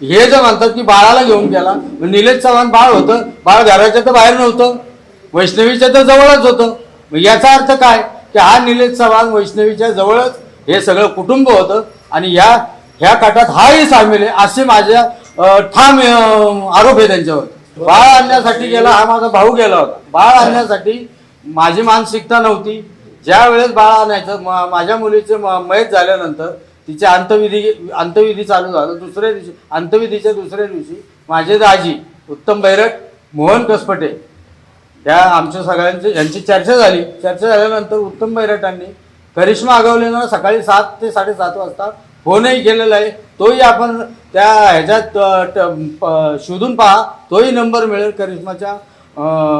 हे जे म्हणतात की बाळाला घेऊन गेला, निलेश चव्हाण बाळ होतं, बाळ घराच्या तर बाहेर नव्हतं, वैष्णवीच्या तर जवळच होतं. याचा अर्थ काय की हा निलेश चव्हाण वैष्णवीच्या जवळच हे सगळं कुटुंब होतं आणि ह्या काटात हाही सामील आहे असे माझ्या ठाम आरोप आहे त्यांच्यावर. बाळ आणण्यासाठी गेला, हा माझा भाऊ गेला होता. बाळ आणण्यासाठी माझी मानसिकता नव्हती. ज्या वेळेस बाळ आणायचं, माझ्या मुलीचे मयत झाल्यानंतर तिचे अंत्यविधी चालू झालं. दुसऱ्या दिवशी, अंत्यविधीच्या दुसऱ्या दिवशी माझे दाजी उत्तम बैरट, मोहन कसपटे या आमच्या सगळ्यांची यांची चर्चा झाली. चर्चा झाल्यानंतर उत्तम बैरटांनी करिश्मा आगवलेंना सकाळी 7 ते 7:30 वाजता फोनही केलेला आहे. तोही आपण त्या ह्याच्यात शोधून पहा, तोही नंबर मिळेल करिश्माच्या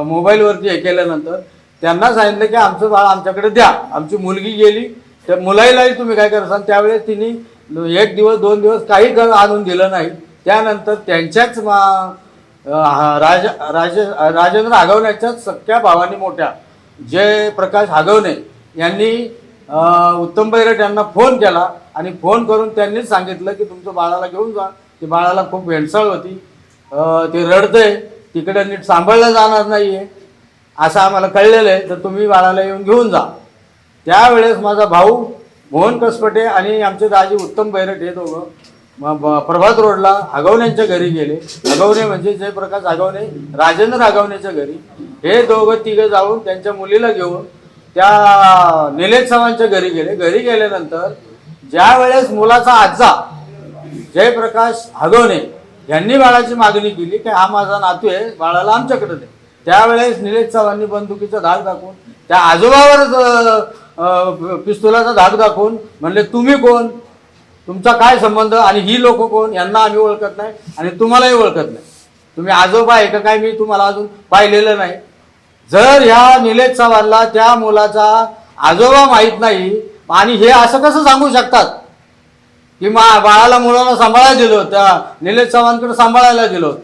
मोबाईलवरती. हे केल्यानंतर त्यांना सांगितलं की आमचं बाळ आमच्याकडे द्या. आमची मुलगी गेली, त्या मुलाईलाही तुम्ही काय करसाल. त्यावेळेस तिने 1 दिवस 2 दिवस काही आणून दिलं नाही. त्यानंतर त्यांच्याच राजेंद्र हागवण्याच्याच सख्या भावानी मोठ्या जयप्रकाश हागवणे यांनी उत्तम बैरट यांना फोन केला आणि फोन करून त्यांनीच सांगितलं की तुमचं बाळाला घेऊन जा. ती बाळाला खूप भेंडसाळ होती, ते रडतंय, तिकडे नीट सांभाळलं जाणार नाहीये असं आम्हाला कळलेलं आहे, तर तुम्ही बाळाला येऊन घेऊन जा. त्यावेळेस माझा भाऊ मोहन कसपटे आणि आमचे दाजी उत्तम बैरट हे दोघं प्रभात रोडला आगवण्यांच्या घरी गेले. आगवणे म्हणजे जयप्रकाश आगवणे, राजेंद्र आगवणेच्या घरी. हे दोघं तिघं जाऊन त्यांच्या मुलीला घेऊन त्या निलेश चव्हाणच्या घरी गेले. घरी गेल्यानंतर ज्या वेळेस मुलाचा आजा जयप्रकाश आगवणे यांनी बाळाची मागणी केली की हा माझा नातू आहे, बाळाला आमच्याकडे दे, त्यावेळेस निलेश चव्हाणनी बंदुकीचा धाक दाखवून त्या आजोबावर पिस्तुलाचा धाक दाखवून म्हणले तुम्ही कोण, तुमचा काय संबंध आणि ही लोक कोण, यांना आम्ही ओळखत नाही आणि तुम्हालाही ओळखत नाही, तुम्ही आजोबा आहे का काय, मी तुम्हाला अजून पाहिलेलं नाही. जर ह्या निलेश चव्हाणला त्या मुलाचा आजोबा माहीत नाही आणि हे असं कसं सांगू शकतात की बाळाला मुलाला सांभाळायला दिलं, त्या निलेश चव्हाणकडे सांभाळायला दिलं.